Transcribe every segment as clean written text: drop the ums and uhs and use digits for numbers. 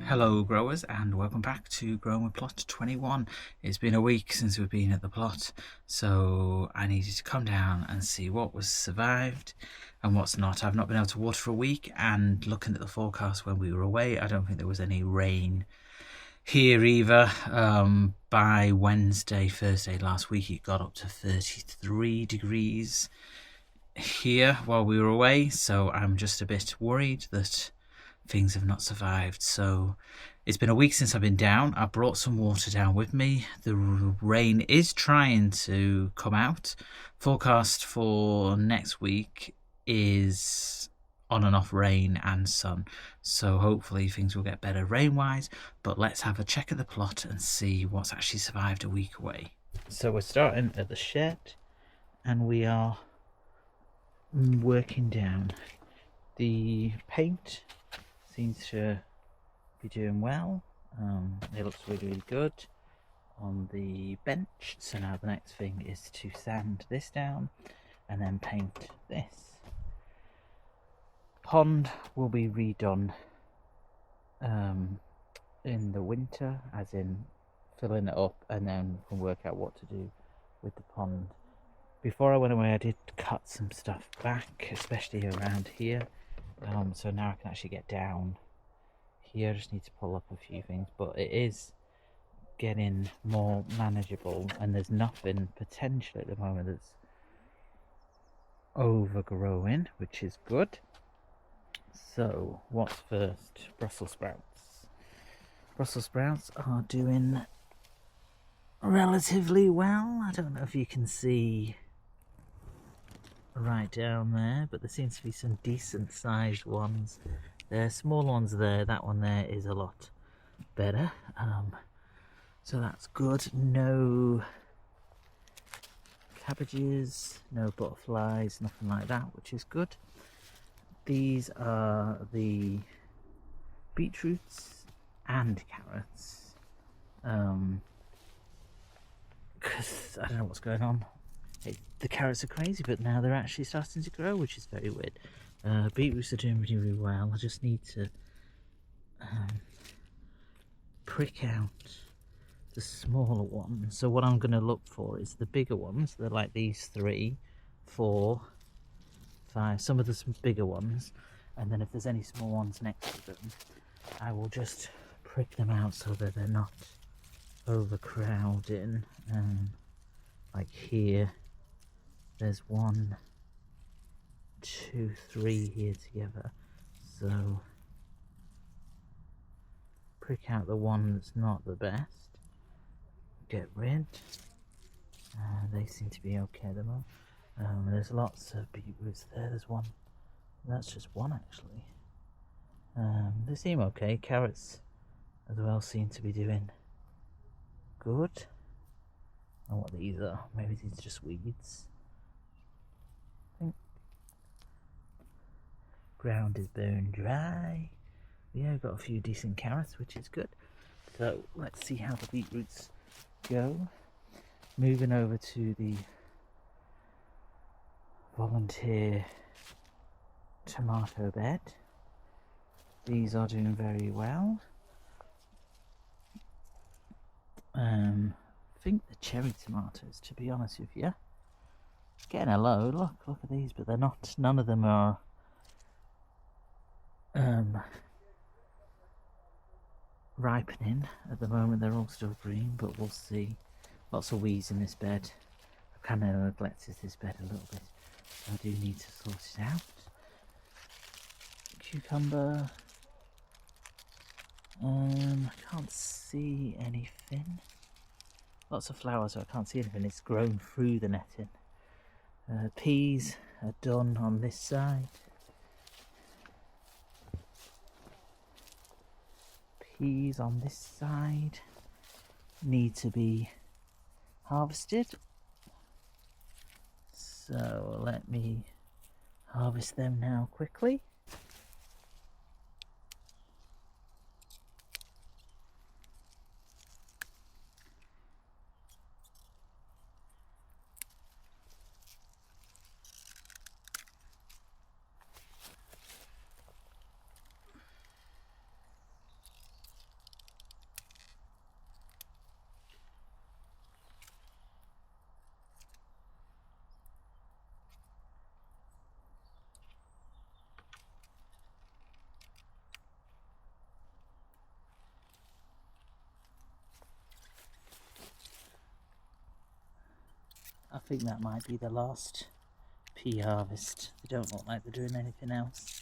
Hello growers and welcome back to Growing with Plot 21. It's been a week since we've been at the plot, so I needed to come down and see what was survived and what's not. I've not been able to water for a week, and looking at the forecast when we were away, I don't think there was any rain here either. By Wednesday, Thursday last week it got up to 33 degrees here while we were away, so I'm just a bit worried that things have not survived. So it's been a week since I've been down. I brought some water down with me. The rain is trying to come out. Forecast for next week is on and off rain and sun, so hopefully things will get better rain wise. But let's have a check at the plot and see what's actually survived a week away. So we're starting at the shed and we are working down. The paint seems to be doing well. It looks really good on the bench. So now the next thing is to sand this down and then paint this. Pond will be redone in the winter, as in filling it up, and then we can work out what to do with the pond. Before I went away I did cut some stuff back, especially around here. So now I can actually get down here. I just need to pull up a few things, but it is getting more manageable, and there's nothing potentially at the moment that's overgrowing, which is good. So what's first? Brussels sprouts. Brussels sprouts are doing relatively well. I don't know if you can see right down there, but there seems to be some decent sized ones. There are small ones there. That one there is a lot better, so that's good. No cabbages, no butterflies, nothing like that, which is good. These are the beetroots and carrots, because I don't know what's going on. The carrots are crazy, but now they're actually starting to grow, which is very weird. Beetroots are doing really, really well. I just need to prick out the smaller ones. So what I'm going to look for is the bigger ones. They're like these 3, 4, 5, some of the bigger ones. And then if there's any small ones next to them, I will just prick them out so that they're not overcrowding. Like here. There's 1, 2, 3 here together, so prick out the one that's not the best, get rid. They seem to be okay at the moment. There's lots of beetroots there. There's one, that's just one actually. They seem okay. Carrots as well seem to be doing good. I don't know what these are. Maybe these are just weeds. Ground is bone dry. Yeah, I've got a few decent carrots, which is good. So let's see how the beetroots go. Moving over to the volunteer tomato bed. These are doing very well. I think the cherry tomatoes, to be honest with you, getting a load. Look at these, but they're not. None of them are ripening at the moment. They're all still green, but we'll see. Lots of weeds in this bed. I've kind of neglected this bed a little bit, so I do need to sort it out. Cucumber. I can't see anything. Lots of flowers, so I can't see anything. It's grown through the netting. Peas are done on this side. Peas on this side need to be harvested, so let me harvest them now quickly. think that might be the last pea harvest. They don't look like they're doing anything else.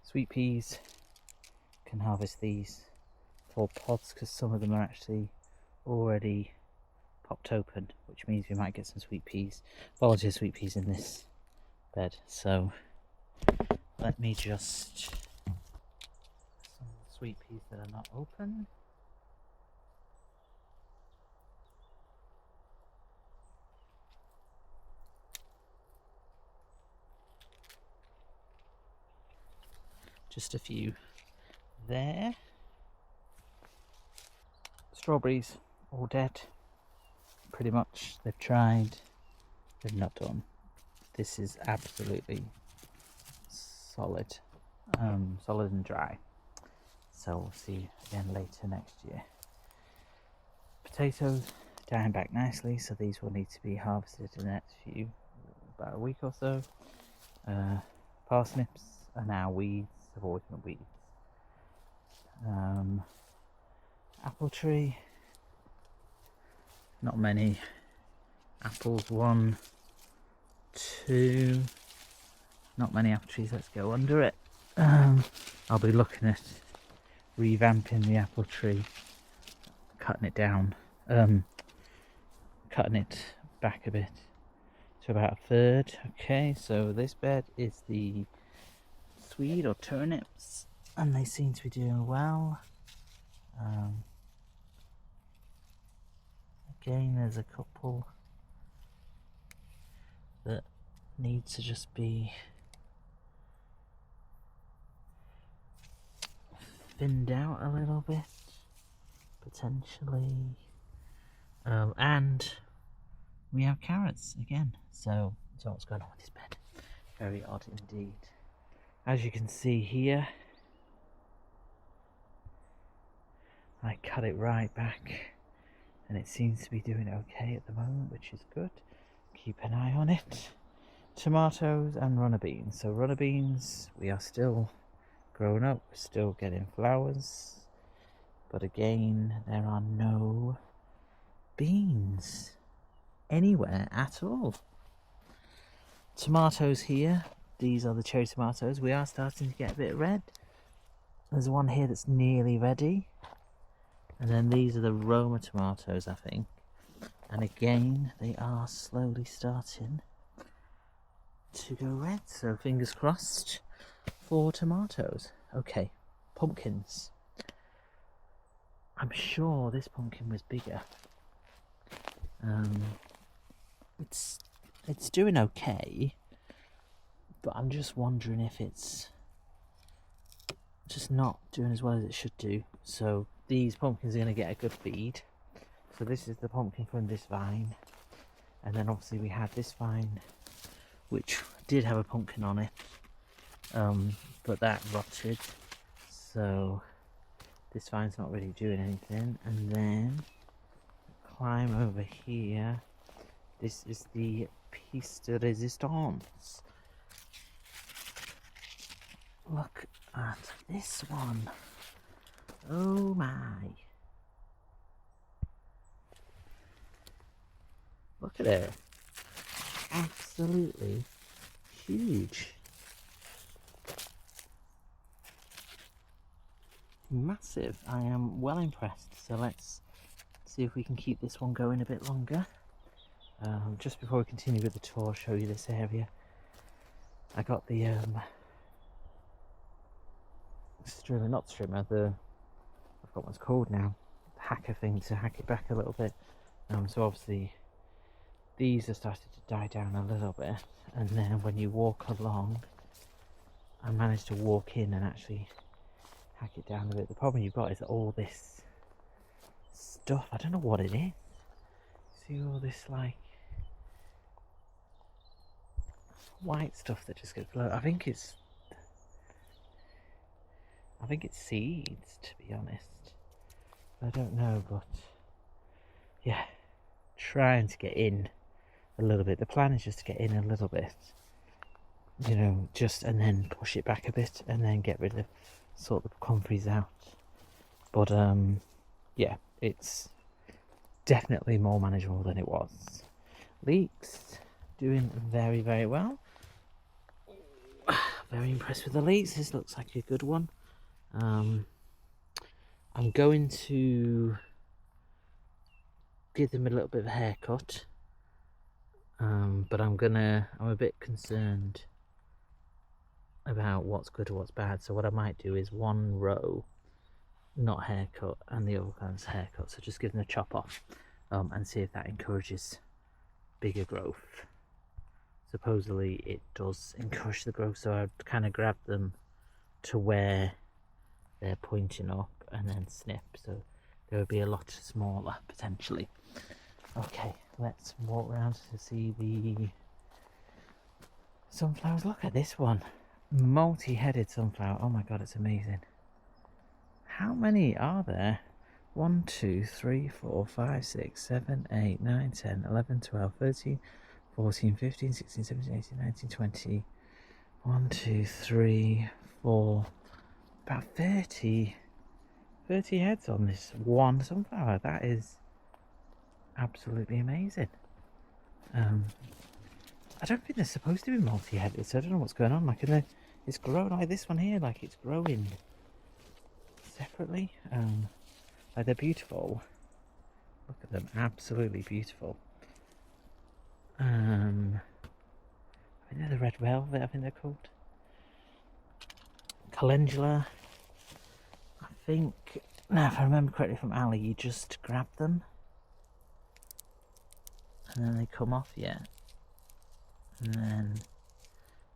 Sweet peas, can harvest these for pods because some of them are actually already popped open, which means we might get some sweet peas, volunteer sweet peas in this bed. So let me just some sweet peas that are not open. Just a few there. Strawberries all dead, pretty much. They've tried, they've not done. This is absolutely solid, solid and dry. So we'll see again later next year. Potatoes dying back nicely, so these will need to be harvested in the next about a week or so. Parsnips are now weeds, have always been weeds. Apple tree, not many apples, 1, 2, not many apple trees. Let's go under it. I'll be looking at revamping the apple tree, cutting it down, cutting it back a bit to about 1/3. Okay, so this bed is the swede or turnips, and they seem to be doing well. Again, there's a couple that need to just be thinned out a little bit, potentially. And we have carrots again, so that's what's going on with this bed. Very odd indeed. As you can see here, I cut it right back and it seems to be doing okay at the moment, which is good. Keep an eye on it. Tomatoes and runner beans. So runner beans, we are still growing up, we're still getting flowers, but again, there are no beans anywhere at all. Tomatoes here, these are the cherry tomatoes. We are starting to get a bit red. There's one here that's nearly ready. And then these are the Roma tomatoes, I think. And again, they are slowly starting to go red. So fingers crossed for tomatoes. Okay, pumpkins. I'm sure this pumpkin was bigger. It's doing okay, but I'm just wondering if it's just not doing as well as it should do. So these pumpkins are going to get a good feed. So this is the pumpkin from this vine, and then obviously we had this vine which did have a pumpkin on it, but that rotted, so this vine's not really doing anything. And then climb over here. This is the piece de resistance. Look at this one. Oh my. Look at it. Absolutely huge. Massive. I am well impressed. So let's see if we can keep this one going a bit longer. Just before we continue with the tour, I'll show you this area. I got the strimmer, not strimmer, I forgot what it's called now, the hacker thing to hack it back a little bit. So obviously these are starting to die down a little bit, and then when you walk along, I managed to walk in and actually hack it down a bit. The problem you've got is that all this stuff, I don't know what it is. See all this like white stuff that just gets blown. I think it's seeds, to be honest. I don't know, but yeah, trying to get in a little bit. The plan is just to get in a little bit, you know, just, and then push it back a bit, and then get rid of, sort the comfreys out. But yeah, it's definitely more manageable than it was. Leeks doing very, very well. Very impressed with the leeks. This looks like a good one. I'm going to give them a little bit of a haircut, but I'm a bit concerned about what's good or what's bad. So what I might do is one row not haircut and the other one's haircut. So just give them a chop off, and see if that encourages bigger growth. Supposedly it does encourage the growth, so I'd kind of grab them to where they're pointing up and then snip, so they would be a lot smaller potentially. Okay, let's walk around to see the sunflowers. Look at this one, multi-headed sunflower. Oh my god, it's amazing. How many are there? 1, 2, 3, 4, 5, 6, 7, 8, 9, 10, 11, 12, 13, 14, 15, 16, 17, 18, 19, 20. 1, 2, 3, 4. About 30 heads on this one sunflower. That is absolutely amazing. I don't think they're supposed to be multi-headed, so I don't know what's going on. Like, it's growing like this one here, like it's growing separately. Like, they're beautiful. Look at them, absolutely beautiful. I think they're the red velvet, I think they're called. Calendula. I think, now if I remember correctly from Ali, you just grab them and then they come off, yeah. And then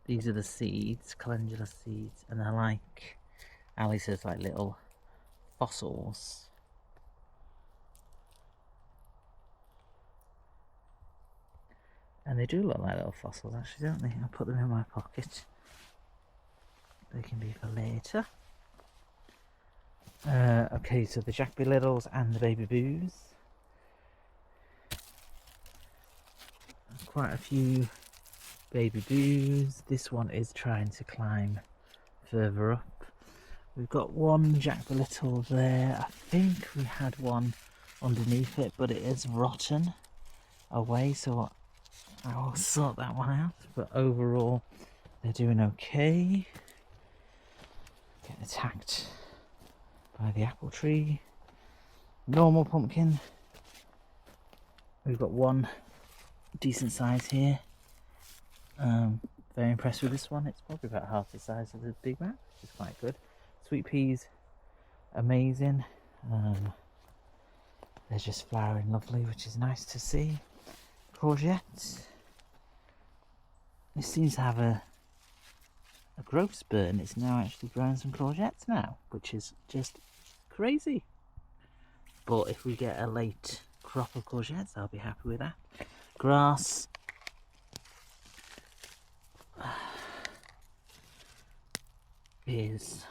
these are the seeds, calendula seeds, and they're like, Ali says, like little fossils. And they do look like little fossils actually, don't they? I'll put them in my pocket. They can be for later. Okay, so the Jack Littles and the Baby Boos. Quite a few Baby Boos. This one is trying to climb further up. We've got one Jack Little there. I think we had one underneath it, but it is rotten away, so I will sort that one out. But overall, they're doing okay. Getting attacked by the apple tree. Normal pumpkin. We've got one decent size here. Very impressed with this one. It's probably about half the size of the big one, which is quite good. Sweet peas, amazing. They're just flowering lovely, which is nice to see. Courgettes. This seems to have a growth spurt, and it's now actually growing some courgettes now, which is just crazy. But if we get a late crop of courgettes, I'll be happy with that. Grass. Is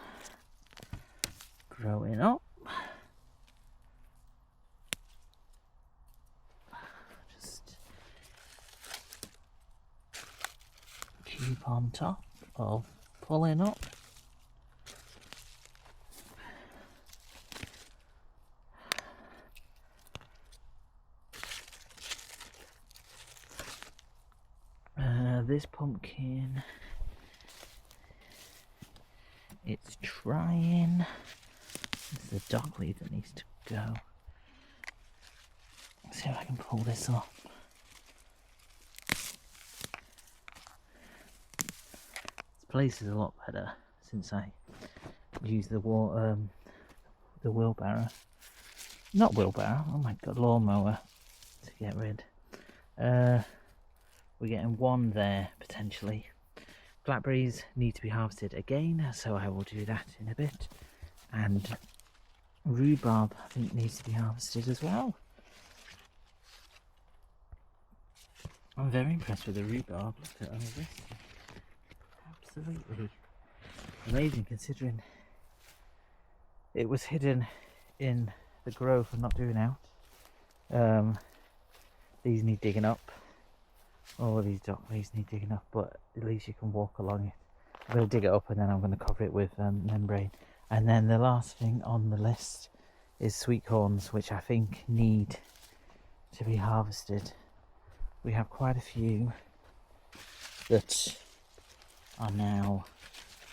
growing up. Just keep on top of pulling up. This pumpkin, it's trying. It's the dog leaf that needs to go. Let's see if I can pull this off. This place is a lot better since I used the wheelbarrow. Not wheelbarrow, oh my god, lawnmower to get rid. We're getting one there potentially. Blackberries need to be harvested again, so I will do that in a bit. And rhubarb, I think, needs to be harvested as well. I'm very impressed with the rhubarb. Look at all this. Absolutely amazing, considering it was hidden in the growth and not doing out. These need digging up. All of these dockleaves need digging up, but at least you can walk along it. I'm going to dig it up and then I'm going to cover it with membrane. And then the last thing on the list is sweet corns, which I think need to be harvested. We have quite a few that are now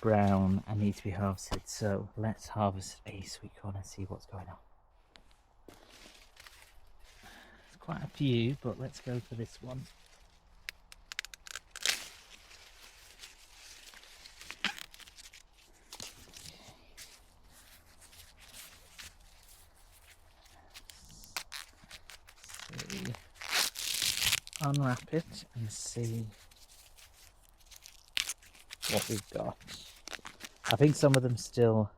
brown and need to be harvested, so let's harvest a sweet corn and see what's going on. There's quite a few, but let's go for this one. Unwrap it and see what we've got. I think some of them still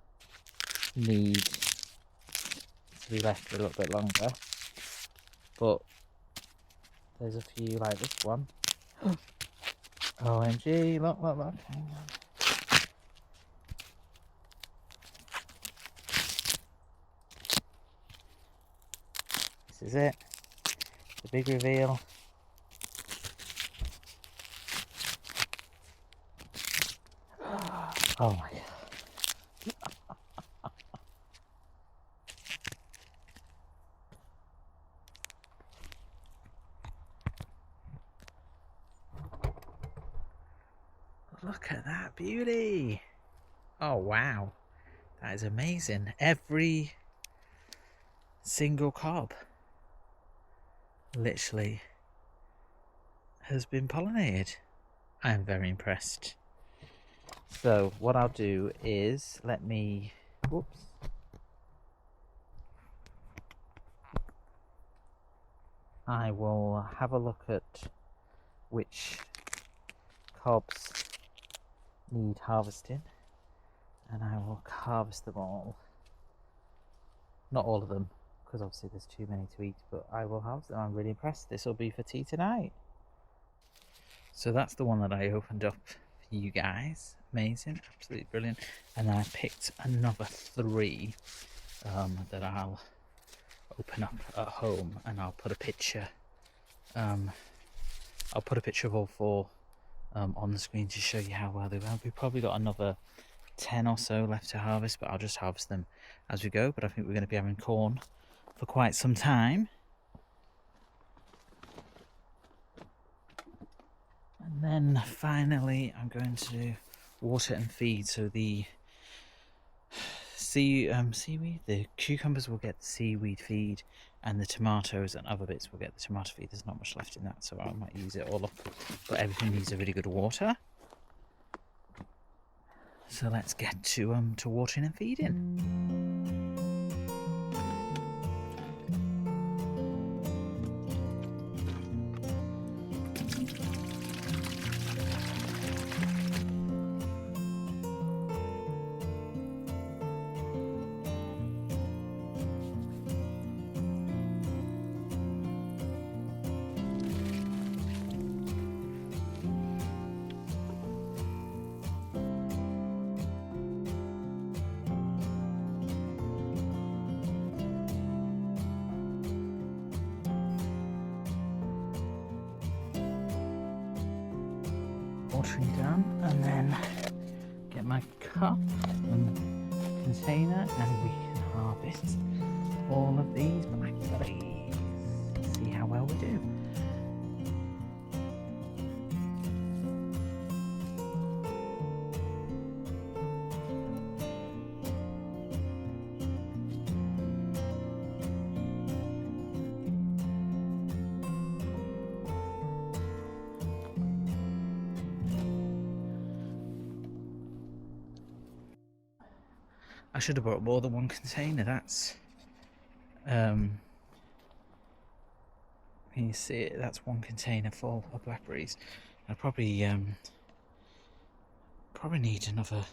need to be left for a little bit longer, but there's a few like this one. OMG, look, look, look, hang on. This is it, the big reveal. Oh my god. Look at that beauty. Oh wow. That is amazing. Every single cob literally has been pollinated. I am very impressed. So what I'll do is I will have a look at which cobs need harvesting, and I will harvest them all. Not all of them, because obviously there's too many to eat, but I will harvest them. I'm really impressed. This will be for tea tonight. So that's the one that I opened up for you guys. Amazing, absolutely brilliant. And then I picked another 3 that I'll open up at home, and I'll put a picture of all 4 on the screen to show you how well they went. We've probably got another 10 or so left to harvest, but I'll just harvest them as we go. But I think we're going to be having corn for quite some time. And then finally I'm going to water and feed. So the seaweed, the cucumbers will get the seaweed feed, and the tomatoes and other bits will get the tomato feed. There's not much left in that, so I might use it all up, but everything needs a really good water. So let's get to watering and feeding. Watering done, and then get my cup and container, and we can harvest all of these blackberries. See how well we do. I should have brought more than one container. That's can you see it? That's one container full of blackberries. I probably need another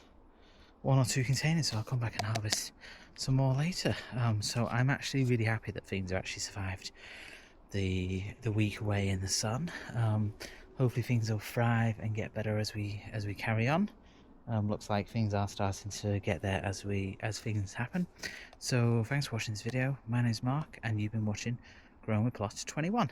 1 or 2 containers, so I'll come back and harvest some more later. So I'm actually really happy that things have actually survived the week away in the sun. Hopefully things will thrive and get better as we carry on. Looks like things are starting to get there as things happen. So thanks for watching this video. My name's Mark, and you've been watching Growing with Plot 21.